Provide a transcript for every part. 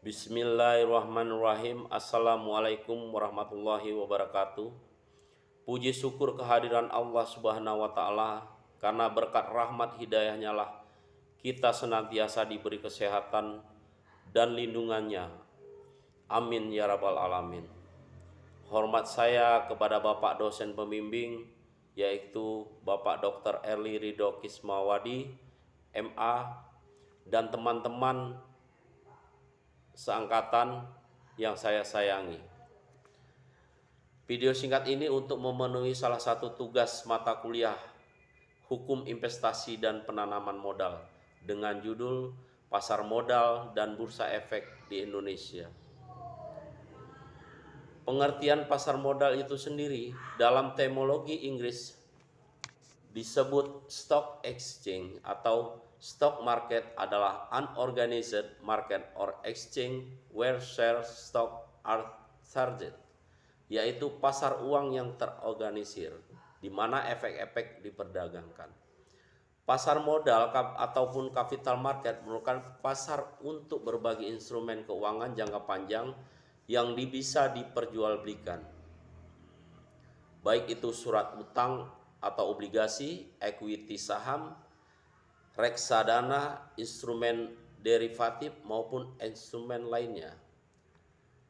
Bismillahirrahmanirrahim. Assalamualaikum warahmatullahi wabarakatuh. Puji syukur kehadiran Allah Subhanahu wa Ta'ala, karena berkat rahmat hidayahnya lah kita senantiasa diberi kesehatan dan lindungannya. Amin ya rabbal alamin. Hormat saya kepada Bapak dosen pembimbing, yaitu Bapak Dr. Erli Ridho Kismawadi, MA, dan teman-teman seangkatan yang saya sayangi. Video singkat ini untuk memenuhi salah satu tugas mata kuliah Hukum Investasi dan Penanaman Modal dengan judul Pasar Modal dan Bursa Efek di Indonesia. Pengertian pasar modal itu sendiri dalam terminologi Inggris disebut stock exchange atau stock market adalah unorganized market or exchange where shares stock are traded, yaitu pasar uang yang terorganisir di mana efek-efek diperdagangkan. Pasar modal ataupun capital market merupakan pasar untuk berbagai instrumen keuangan jangka panjang yang bisa diperjualbelikan, baik itu surat utang atau obligasi, equity saham, reksadana, instrumen derivatif maupun instrumen lainnya.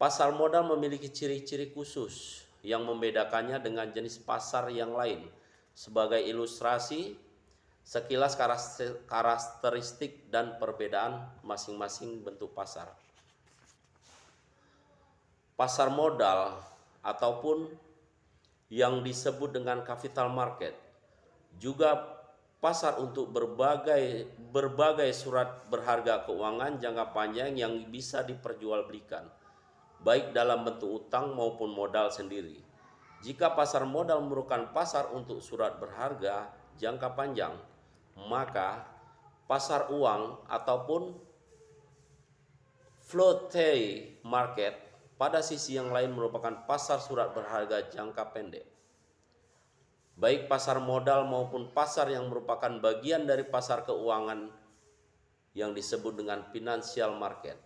Pasar modal memiliki ciri-ciri khusus yang membedakannya dengan jenis pasar yang lain. Sebagai ilustrasi, sekilas karakteristik dan perbedaan masing-masing bentuk pasar. Pasar modal ataupun yang disebut dengan capital market juga pasar untuk berbagai surat berharga keuangan jangka panjang yang bisa diperjualbelikan, baik dalam bentuk utang maupun modal sendiri. Jika pasar modal merupakan pasar untuk surat berharga jangka panjang, maka pasar uang ataupun floating market pada sisi yang lain merupakan pasar surat berharga jangka pendek. Baik pasar modal maupun pasar yang merupakan bagian dari pasar keuangan yang disebut dengan financial market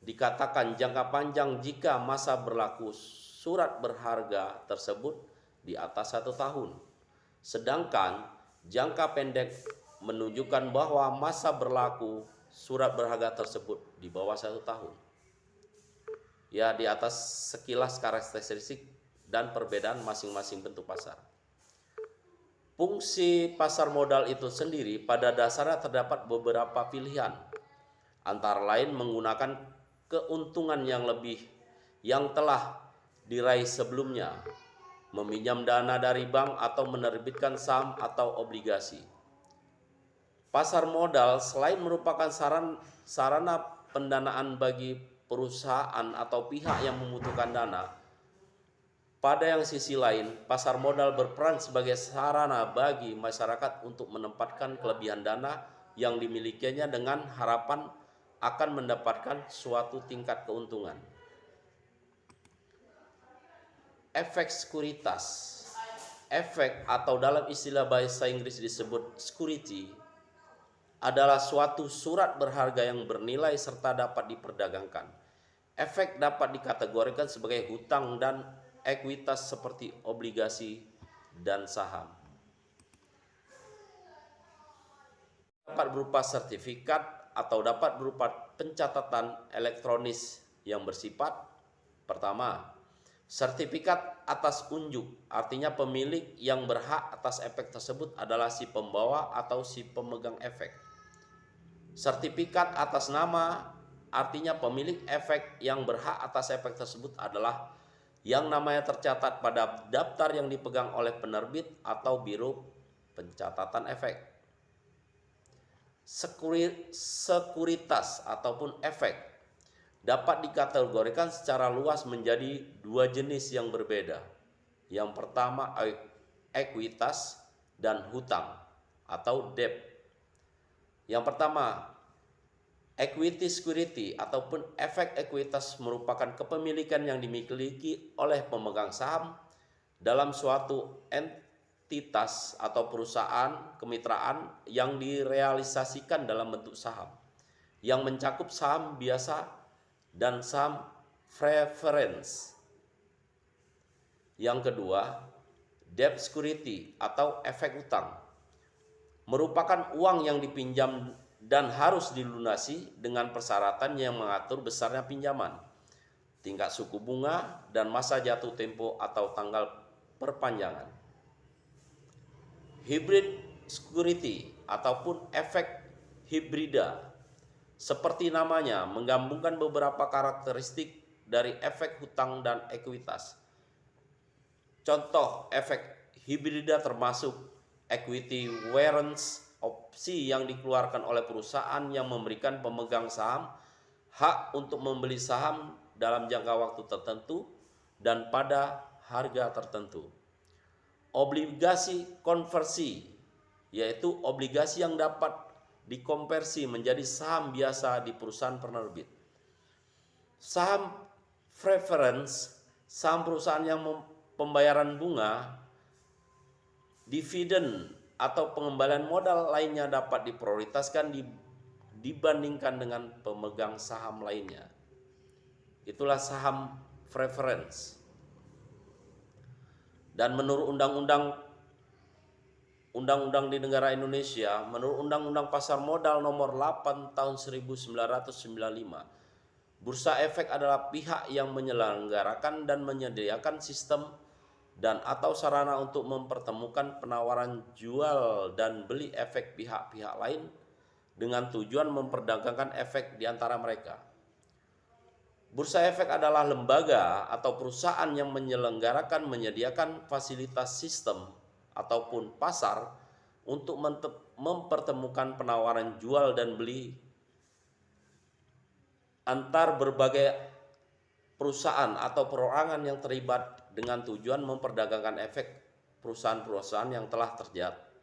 dikatakan jangka panjang jika masa berlaku surat berharga tersebut di atas 1 tahun. Sedangkan jangka pendek menunjukkan bahwa masa berlaku surat berharga tersebut di bawah 1 tahun. Ya, di atas sekilas karakteristik dan perbedaan masing-masing bentuk pasar. Fungsi pasar modal itu sendiri pada dasarnya terdapat beberapa pilihan, antara lain menggunakan keuntungan yang lebih yang telah diraih sebelumnya, meminjam dana dari bank atau menerbitkan saham atau obligasi. Pasar modal selain merupakan sarana pendanaan bagi perusahaan atau pihak yang membutuhkan dana, pada yang sisi lain, pasar modal berperan sebagai sarana bagi masyarakat untuk menempatkan kelebihan dana yang dimilikinya dengan harapan akan mendapatkan suatu tingkat keuntungan. Efek sekuritas. Efek atau dalam istilah bahasa Inggris disebut security adalah suatu surat berharga yang bernilai serta dapat diperdagangkan. Efek dapat dikategorikan sebagai hutang dan ekuitas seperti obligasi dan saham. Dapat berupa sertifikat atau dapat berupa pencatatan elektronis yang bersifat: pertama, sertifikat atas unjuk, artinya pemilik yang berhak atas efek tersebut adalah si pembawa atau si pemegang efek. Sertifikat atas nama, artinya pemilik efek yang berhak atas efek tersebut adalah yang namanya tercatat pada daftar yang dipegang oleh penerbit atau biro pencatatan efek. Sekuritas ataupun efek dapat dikategorikan secara luas menjadi 2 jenis yang berbeda. Yang pertama ekuitas dan hutang atau debt. Yang pertama, equity security ataupun efek ekuitas merupakan kepemilikan yang dimiliki oleh pemegang saham dalam suatu entitas atau perusahaan kemitraan yang direalisasikan dalam bentuk saham, yang mencakup saham biasa dan saham preference. Yang kedua, debt security atau efek utang. Merupakan uang yang dipinjam dan harus dilunasi dengan persyaratan yang mengatur besarnya pinjaman, tingkat suku bunga, dan masa jatuh tempo atau tanggal perpanjangan. Hybrid security ataupun efek hibrida, seperti namanya, menggabungkan beberapa karakteristik dari efek hutang dan ekuitas. Contoh efek hibrida termasuk equity warrants, opsi yang dikeluarkan oleh perusahaan yang memberikan pemegang saham hak untuk membeli saham dalam jangka waktu tertentu dan pada harga tertentu. Obligasi konversi, yaitu obligasi yang dapat dikonversi menjadi saham biasa di perusahaan penerbit. Saham preference, saham perusahaan yang pembayaran bunga, dividen atau pengembalian modal lainnya dapat diprioritaskan dibandingkan dengan pemegang saham lainnya. Itulah saham preference. Dan menurut undang-undang di negara Indonesia, menurut Undang-Undang Pasar Modal nomor 8 tahun 1995, Bursa Efek adalah pihak yang menyelenggarakan dan menyediakan sistem dan atau sarana untuk mempertemukan penawaran jual dan beli efek pihak-pihak lain dengan tujuan memperdagangkan efek di antara mereka. Bursa Efek adalah lembaga atau perusahaan yang menyediakan fasilitas sistem ataupun pasar untuk mempertemukan penawaran jual dan beli antar berbagai perusahaan atau perorangan yang terlibat dengan tujuan memperdagangkan efek perusahaan-perusahaan yang telah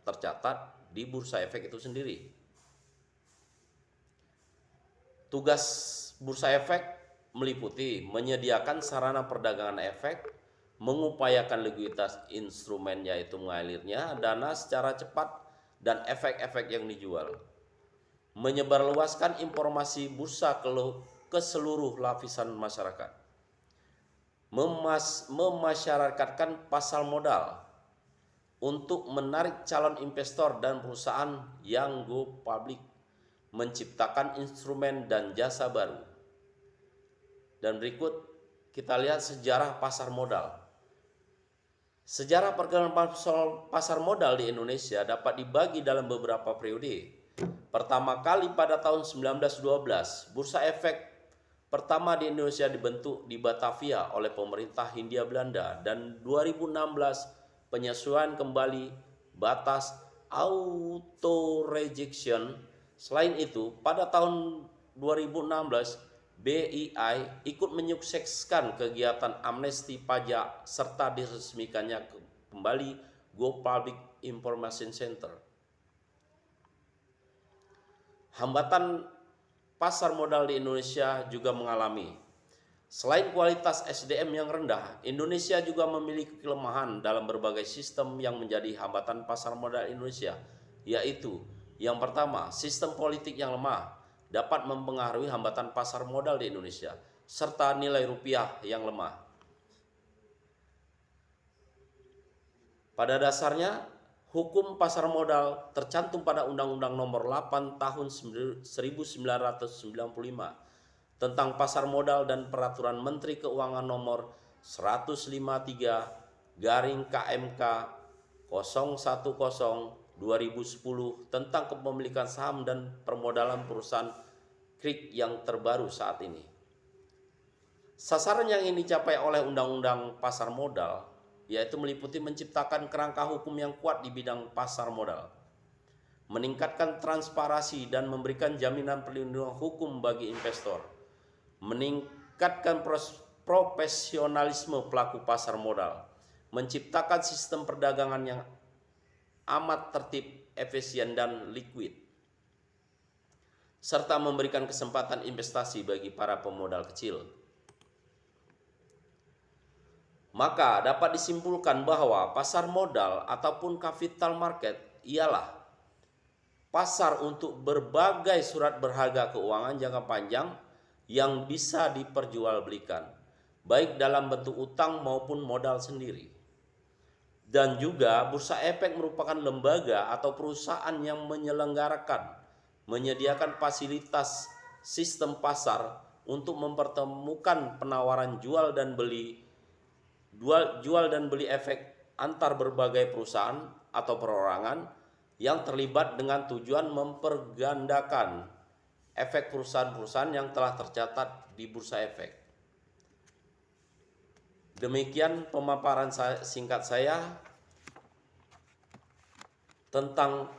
tercatat di Bursa Efek itu sendiri. Tugas Bursa Efek meliputi menyediakan sarana perdagangan efek, mengupayakan likuiditas instrumen yaitu mengalirnya dana secara cepat dan efek-efek yang dijual, menyebarluaskan informasi bursa ke seluruh lapisan masyarakat, memasyarakatkan pasar modal untuk menarik calon investor dan perusahaan yang go public, menciptakan instrumen dan jasa baru. Dan berikut kita lihat sejarah pasar modal. Sejarah perkembangan pasar modal di Indonesia dapat dibagi dalam beberapa periode. Pertama kali pada tahun 1912, Bursa Efek pertama di Indonesia dibentuk di Batavia oleh pemerintah Hindia Belanda, dan 2016 penyesuaian kembali batas auto rejection. Selain itu, pada tahun 2016 BII ikut menyukseskan kegiatan amnesti pajak serta diresmikannya kembali Go Public Information Center. Hambatan pasar modal di Indonesia juga mengalami. Selain kualitas SDM yang rendah, Indonesia juga memiliki kelemahan dalam berbagai sistem yang menjadi hambatan pasar modal Indonesia, yaitu yang pertama, sistem politik yang lemah dapat mempengaruhi hambatan pasar modal di Indonesia, serta nilai rupiah yang lemah. Pada dasarnya, hukum pasar modal tercantum pada Undang-Undang Nomor 8 Tahun 1995 tentang pasar modal dan Peraturan Menteri Keuangan Nomor 153/KMK 010/2010 tentang kepemilikan saham dan permodalan perusahaan KRIK yang terbaru saat ini. Sasaran yang ingin dicapai oleh Undang-Undang Pasar Modal yaitu meliputi menciptakan kerangka hukum yang kuat di bidang pasar modal, meningkatkan transparansi dan memberikan jaminan perlindungan hukum bagi investor, meningkatkan profesionalisme pelaku pasar modal, menciptakan sistem perdagangan yang amat tertib, efisien, dan liquid, serta memberikan kesempatan investasi bagi para pemodal kecil. Maka dapat disimpulkan bahwa pasar modal ataupun capital market ialah pasar untuk berbagai surat berharga keuangan jangka panjang yang bisa diperjualbelikan, baik dalam bentuk utang maupun modal sendiri. Dan juga bursa efek merupakan lembaga atau perusahaan yang menyediakan fasilitas sistem pasar untuk mempertemukan penawaran jual dan beli efek antar berbagai perusahaan atau perorangan yang terlibat dengan tujuan mempergandakan efek perusahaan-perusahaan yang telah tercatat di bursa efek. Demikian pemaparan singkat saya tentang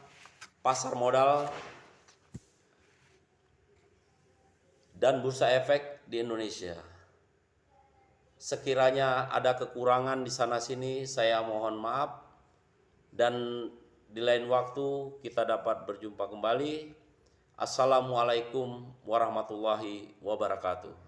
pasar modal dan bursa efek di Indonesia. Sekiranya ada kekurangan di sana-sini, saya mohon maaf, dan di lain waktu kita dapat berjumpa kembali. Assalamualaikum warahmatullahi wabarakatuh.